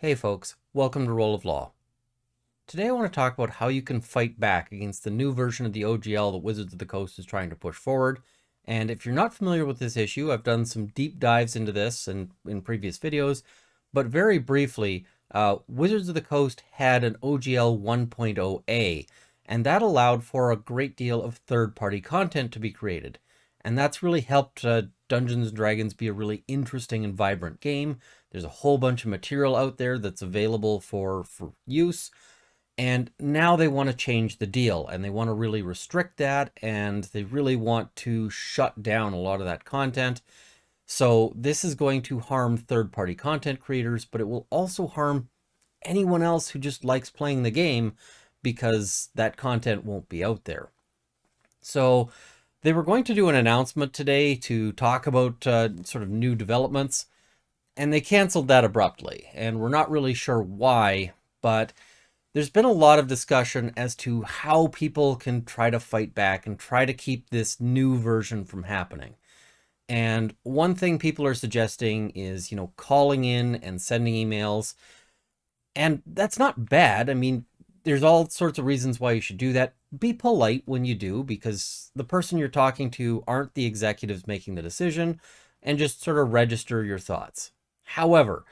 Hey folks, welcome to Roll of Law. Today I want to talk about how you can fight back against the new version of the OGL that Wizards of the Coast is trying to push forward. And if you're not familiar with this issue, I've done some deep dives into this in previous videos, but very briefly, Wizards of the Coast had an OGL 1.0a, and that allowed for a great deal of third-party content to be created. And that's really helped Dungeons & Dragons be a really interesting and vibrant game. There's a whole bunch of material out there that's available for use. And now they want to change the deal, and they want to really restrict that, and they really want to shut down a lot of that content. So this is going to harm third-party content creators, but it will also harm anyone else who just likes playing the game because that content won't be out there. So they were going to do an announcement today to talk about sort of new developments, and they canceled that abruptly, and we're not really sure why, but there's been a lot of discussion as to how people can try to fight back and try to keep this new version from happening. And one thing people are suggesting is, calling in and sending emails. And that's not bad. I mean, there's all sorts of reasons why you should do that. Be polite when you do, because the person you're talking to aren't the executives making the decision, and just sort of register your thoughts. However,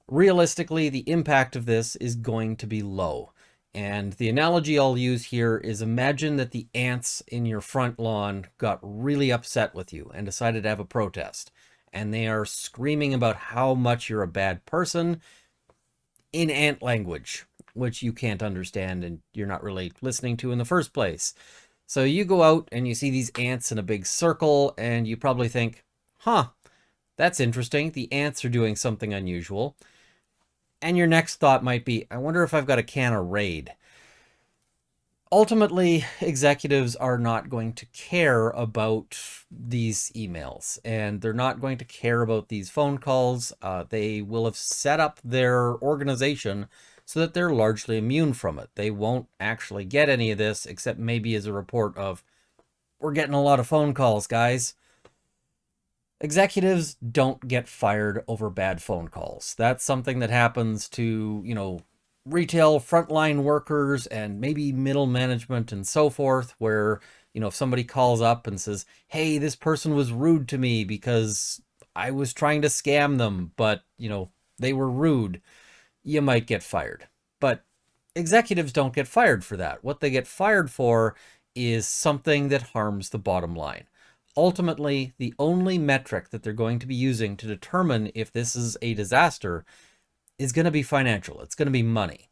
realistically, the impact of this is going to be low. And the analogy I'll use here is, imagine that the ants in your front lawn got really upset with you and decided to have a protest. And they are screaming about how much you're a bad person in ant language, which you can't understand and you're not really listening to in the first place. So you go out and you see these ants in a big circle, and you probably think, huh, that's interesting. The ants are doing something unusual. And your next thought might be, I wonder if I've got a can of Raid. Ultimately, executives are not going to care about these emails, and they're not going to care about these phone calls. They will have set up their organization so that they're largely immune from it. They won't actually get any of this, except maybe as a report of, we're getting a lot of phone calls, guys. Executives don't get fired over bad phone calls. That's something that happens to, retail frontline workers and maybe middle management and so forth, where, if somebody calls up and says, hey, this person was rude to me because I was trying to scam them, but, they were rude, you might get fired. But executives don't get fired for that. What they get fired for is something that harms the bottom line. Ultimately, the only metric that they're going to be using to determine if this is a disaster is going to be financial. It's going to be money.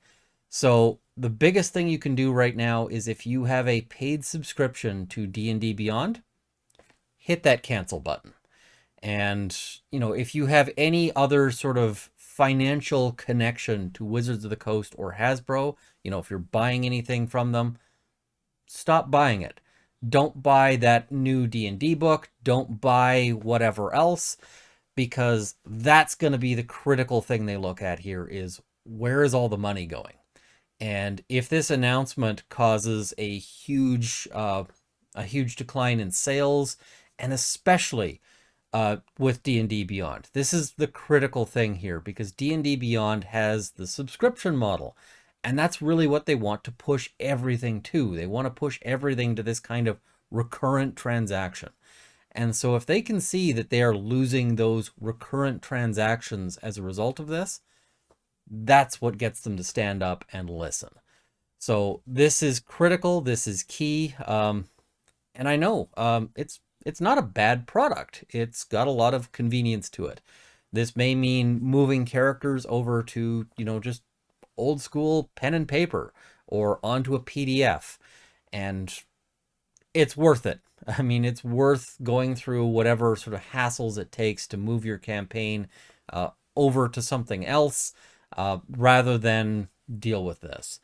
So the biggest thing you can do right now is, if you have a paid subscription to D&D Beyond, hit that cancel button. And, if you have any other sort of financial connection to Wizards of the Coast or Hasbro, if you're buying anything from them, stop buying it. Don't buy that new D&D book. Don't buy whatever else, because that's going to be the critical thing they look at here, is where is all the money going? And if this announcement causes a huge decline in sales, and especially with D&D Beyond, this is the critical thing here, because D&D Beyond has the subscription model. And that's really what they want to push everything to. They want to push everything to this kind of recurrent transaction. And so if they can see that they are losing those recurrent transactions as a result of this, that's what gets them to stand up and listen. So this is critical. This is key. And I know it's not a bad product. It's got a lot of convenience to it. This may mean moving characters over to, just old school pen and paper or onto a PDF, and it's worth it. I mean, it's worth going through whatever sort of hassles it takes to move your campaign over to something else rather than deal with this,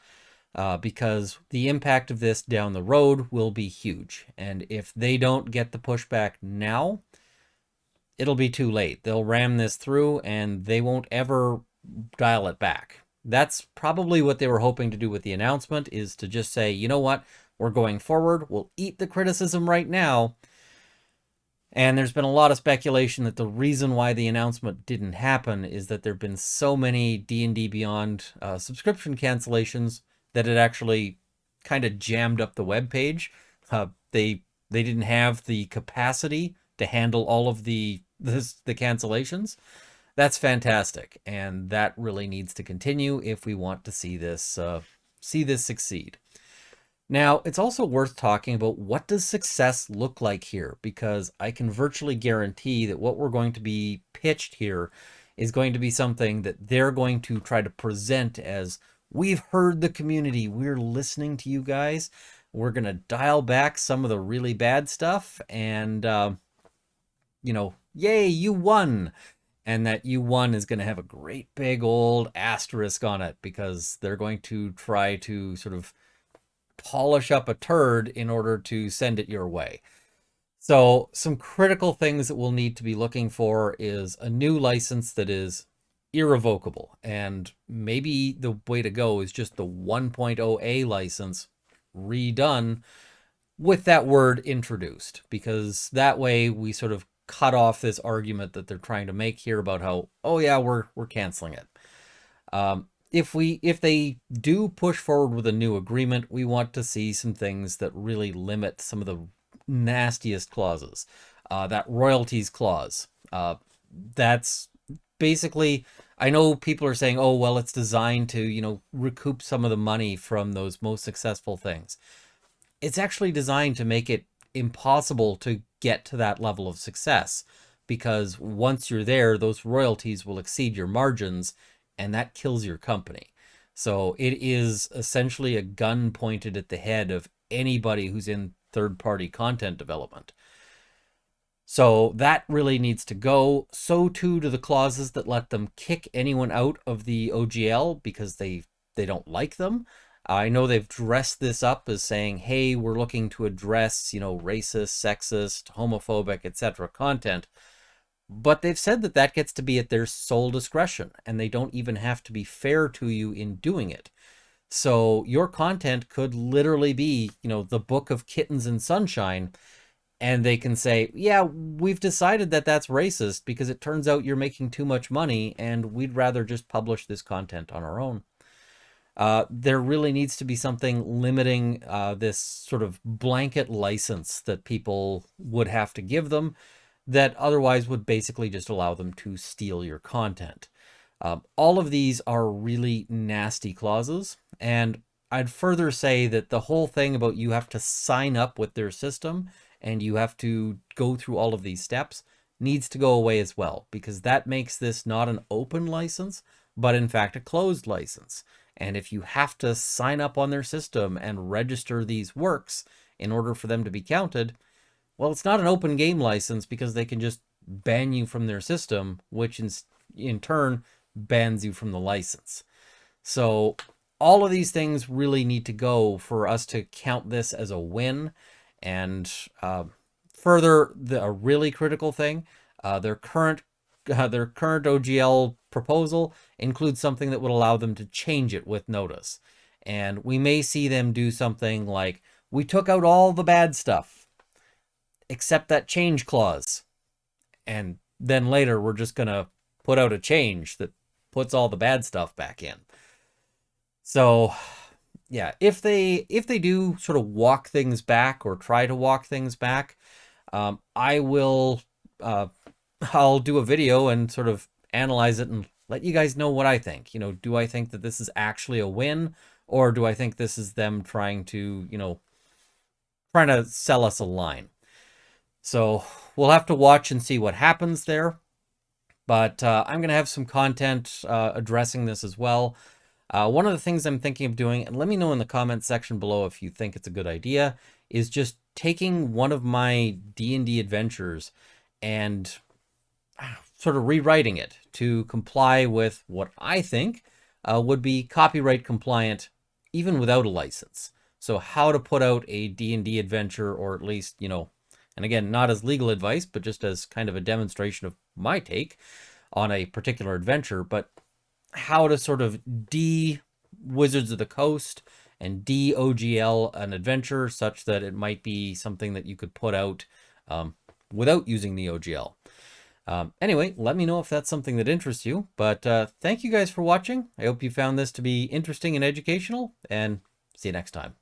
because the impact of this down the road will be huge. And if they don't get the pushback now, it'll be too late. They'll ram this through and they won't ever dial it back. That's probably what they were hoping to do with the announcement, is to just say, you know what, we're going forward. We'll eat the criticism right now, And there's been a lot of speculation that the reason why the announcement didn't happen is that there have been so many D&D Beyond subscription cancellations that it actually kind of jammed up the web page. They didn't have the capacity to handle all of the cancellations. That's fantastic, and that really needs to continue if we want to see this succeed. Now, it's also worth talking about what does success look like here, because I can virtually guarantee that what we're going to be pitched here is going to be something that they're going to try to present as, we've heard the community, we're listening to you guys, we're going to dial back some of the really bad stuff, and, yay, you won. And that you won is going to have a great big old asterisk on it because they're going to try to sort of polish up a turd in order to send it your way. So some critical things that we'll need to be looking for is a new license that is irrevocable. And maybe the way to go is just the 1.0A license redone with that word introduced, because that way we sort of cut off this argument that they're trying to make here about how, oh yeah, we're canceling it. If they do push forward with a new agreement, we want to see some things that really limit some of the nastiest clauses. That royalties clause. That's basically, I know people are saying, oh, well, it's designed to, recoup some of the money from those most successful things. It's actually designed to make it impossible to get to that level of success, because once you're there, those royalties will exceed your margins, and that kills your company. So it is essentially a gun pointed at the head of anybody who's in third-party content development. So that really needs to go. So too do the clauses that let them kick anyone out of the OGL because they don't like them. I know they've dressed this up as saying, hey, we're looking to address, racist, sexist, homophobic, etc. content. But they've said that that gets to be at their sole discretion, and they don't even have to be fair to you in doing it. So your content could literally be, the Book of Kittens and Sunshine, and they can say, yeah, we've decided that that's racist because it turns out you're making too much money, and we'd rather just publish this content on our own. There really needs to be something limiting this sort of blanket license that people would have to give them that otherwise would basically just allow them to steal your content. All of these are really nasty clauses, and I'd further say that the whole thing about you have to sign up with their system and you have to go through all of these steps needs to go away as well, because that makes this not an open license, but in fact a closed license. And if you have to sign up on their system and register these works in order for them to be counted, well, it's not an open game license because they can just ban you from their system, which in turn bans you from the license. So all of these things really need to go for us to count this as a win. And further, a really critical thing, their current OGL proposal includes something that would allow them to change it with notice. And we may see them do something like, we took out all the bad stuff, except that change clause. And then later we're just going to put out a change that puts all the bad stuff back in. So yeah, if they do sort of walk things back or try to walk things back, I will I'll do a video and sort of analyze it and let you guys know what I think. Do I think that this is actually a win, or do I think this is them trying to sell us a line? So we'll have to watch and see what happens there. But I'm going to have some content addressing this as well. One of the things I'm thinking of doing, and let me know in the comments section below if you think it's a good idea, is just taking one of my D&D adventures and sort of rewriting it to comply with what I think would be copyright compliant even without a license. So how to put out a D&D adventure, or at least, and again, not as legal advice, but just as kind of a demonstration of my take on a particular adventure, but how to sort of de-Wizards of the Coast and de-OGL an adventure such that it might be something that you could put out without using the OGL. Anyway, let me know if that's something that interests you. But thank you guys for watching. I hope you found this to be interesting and educational, and see you next time.